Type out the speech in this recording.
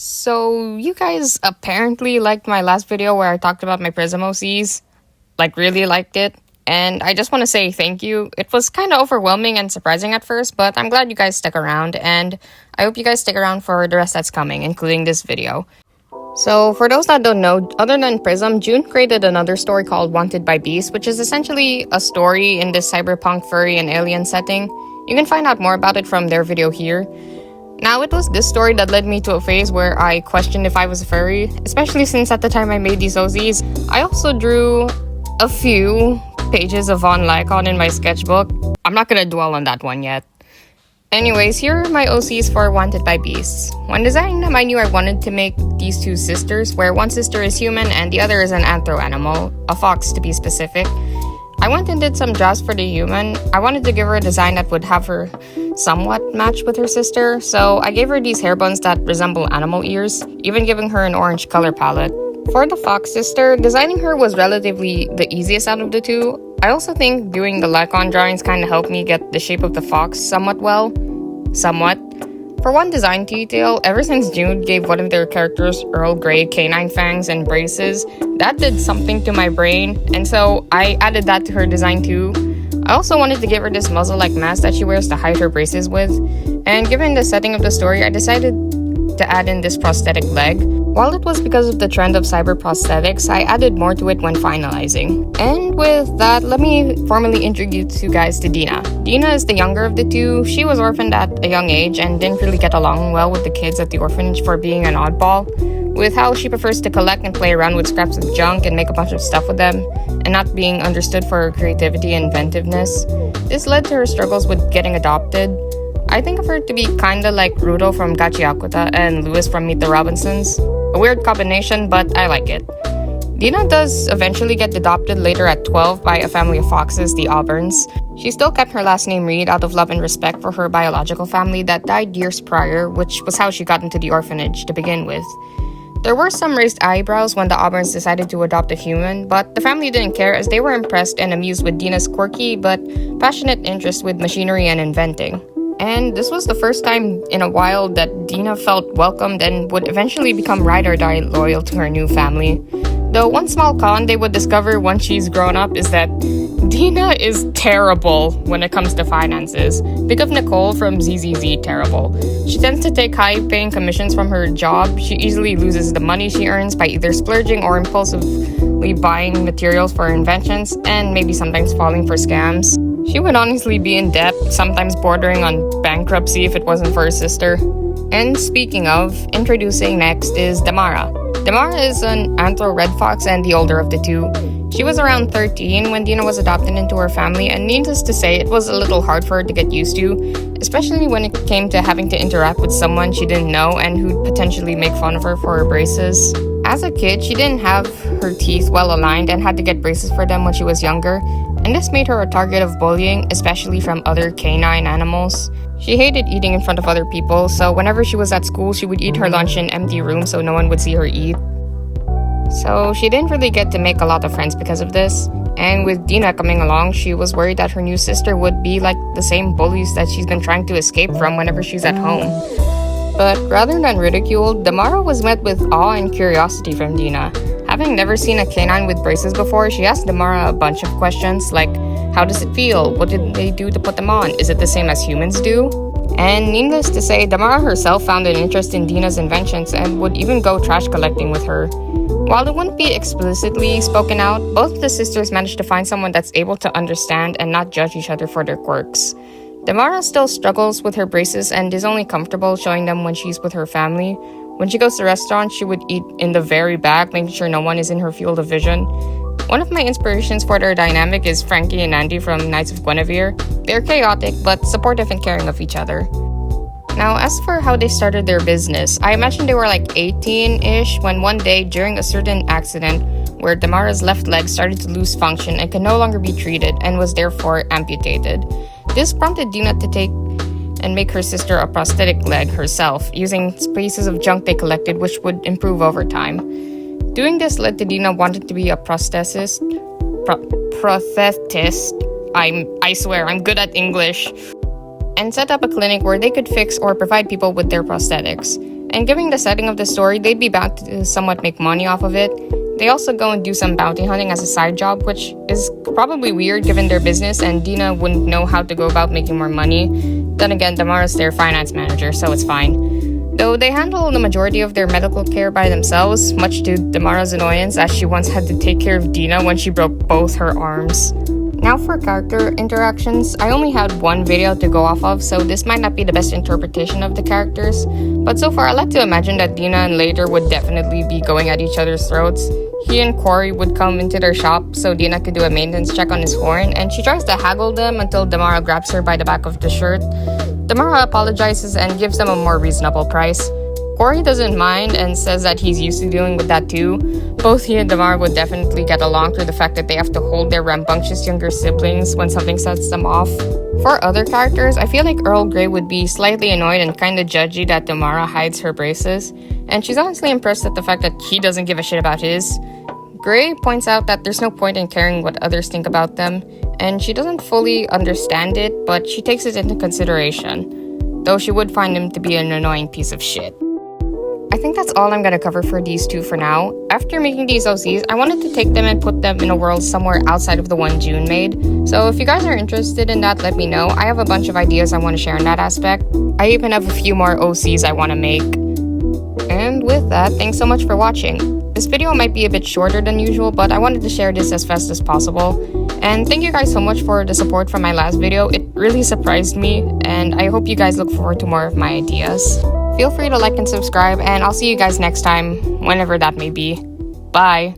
So, you guys apparently liked my last video where I talked about my Prism OCs. Really liked it. And I just want to say thank you. It was kind of overwhelming and surprising at first, but I'm glad you guys stuck around, and I hope you guys stick around for the rest that's coming, including this video. So, for those that don't know, other than Prism, June created another story called Wanted by Beasts, which is essentially a story in this cyberpunk furry and alien setting. You can find out more about it from their video here. Now, it was this story that led me to a phase where I questioned if I was a furry, especially since at the time I made these OCs, I also drew a few pages of Von Lycon in my sketchbook. I'm not gonna dwell on that one yet. Anyways, here are my OCs for Wanted by Beasts. When designing them, I knew I wanted to make these two sisters, where one sister is human and the other is an anthro-animal, a fox to be specific. I went and did some drafts for the human. I wanted to give her a design that would have her somewhat match with her sister, so I gave her these hair buns that resemble animal ears, even giving her an orange color palette. For the fox sister, designing her was relatively the easiest out of the two. I also think doing the Lycon drawings kind of helped me get the shape of the fox somewhat well. Somewhat. For one design detail, ever since June gave one of their characters Earl Grey canine fangs and braces, that did something to my brain, and so I added that to her design too. I also wanted to give her this muzzle-like mask that she wears to hide her braces with, and given the setting of the story, I decided to add in this prosthetic leg. While it was because of the trend of cyber prosthetics, I added more to it when finalizing. And with that, let me formally introduce you guys to Dena. Dena is the younger of the two. She was orphaned at a young age and didn't really get along well with the kids at the orphanage for being an oddball, with how she prefers to collect and play around with scraps of junk and make a bunch of stuff with them, and not being understood for her creativity and inventiveness. This led to her struggles with getting adopted. I think of her to be kinda like Rudo from Gachiakuta and Lewis from Meet the Robinsons. A weird combination, but I like it. Dena does eventually get adopted later at 12 by a family of foxes, the Auburns. She still kept her last name Reed out of love and respect for her biological family that died years prior, which was how she got into the orphanage to begin with. There were some raised eyebrows when the Auburns decided to adopt a human, but the family didn't care as they were impressed and amused with Dena's quirky but passionate interest with machinery and inventing. And this was the first time in a while that Dena felt welcomed and would eventually become ride or die loyal to her new family. Though one small con they would discover once she's grown up is that Dena is terrible when it comes to finances. Think of Nicole from ZZZ terrible. She tends to take high-paying commissions from her job. She easily loses the money she earns by either splurging or impulsively buying materials for her inventions, and maybe sometimes falling for scams. She would honestly be in debt, sometimes bordering on bankruptcy if it wasn't for her sister. And speaking of, introducing next is Deara. Deara is an anthro red fox and the older of the two. She was around 13 when Dena was adopted into her family, and needless to say, it was a little hard for her to get used to, especially when it came to having to interact with someone she didn't know and who'd potentially make fun of her for her braces. As a kid, she didn't have her teeth well aligned and had to get braces for them when she was younger, and this made her a target of bullying, especially from other canine animals. She hated eating in front of other people, so whenever she was at school, she would eat her lunch in empty rooms so no one would see her eat. So she didn't really get to make a lot of friends because of this, and with Dena coming along, she was worried that her new sister would be like the same bullies that she's been trying to escape from whenever she's at home. But rather than ridiculed, Deara was met with awe and curiosity from Dena. Having never seen a canine with braces before, she asked Deara a bunch of questions like, how does it feel? What did they do to put them on? Is it the same as humans do? And needless to say, Deara herself found an interest in Dena's inventions and would even go trash collecting with her. While it wouldn't be explicitly spoken out, both the sisters managed to find someone that's able to understand and not judge each other for their quirks. Deara still struggles with her braces and is only comfortable showing them when she's with her family. When she goes to restaurants, she would eat in the very back, making sure no one is in her field of vision. One of my inspirations for their dynamic is Frankie and Andy from Knights of Guinevere. They're chaotic, but supportive and caring of each other. Now, as for how they started their business, I imagine they were like 18-ish when one day, during a certain accident, where Deara's left leg started to lose function and could no longer be treated and was therefore amputated. This prompted Dena to take and make her sister a prosthetic leg herself, using pieces of junk they collected, which would improve over time. Doing this led to Dena wanting to be a prosthetist. I swear, I'm good at English. And set up a clinic where they could fix or provide people with their prosthetics. And given the setting of the story, they'd be bound to somewhat make money off of it. They also go and do some bounty hunting as a side job, which is probably weird given their business, and Dena wouldn't know how to go about making more money. Then again, Damara's their finance manager, so it's fine. Though they handle the majority of their medical care by themselves, much to Damara's annoyance, as she once had to take care of Dena when she broke both her arms. Now for character interactions, I only had one video to go off of, so this might not be the best interpretation of the characters, but so far I like to imagine that Dena and Later would definitely be going at each other's throats. He and Corey would come into their shop so Dena could do a maintenance check on his horn, and she tries to haggle them until Damara grabs her by the back of the shirt. Damara apologizes and gives them a more reasonable price. Corey doesn't mind and says that he's used to dealing with that too. Both he and Deara would definitely get along through the fact that they have to hold their rambunctious younger siblings when something sets them off. For other characters, I feel like Earl Grey would be slightly annoyed and kinda judgy that Deara hides her braces, and she's honestly impressed at the fact that he doesn't give a shit about his. Grey points out that there's no point in caring what others think about them, and she doesn't fully understand it, but she takes it into consideration, though she would find him to be an annoying piece of shit. I think that's all I'm gonna cover for these two for now. After making these OCs, I wanted to take them and put them in a world somewhere outside of the one June made. So if you guys are interested in that, let me know. I have a bunch of ideas I want to share in that aspect. I even have a few more OCs I want to make. And with that, thanks so much for watching. This video might be a bit shorter than usual, but I wanted to share this as fast as possible. And thank you guys so much for the support from my last video. It really surprised me, and I hope you guys look forward to more of my ideas. Feel free to like and subscribe, and I'll see you guys next time, whenever that may be. Bye!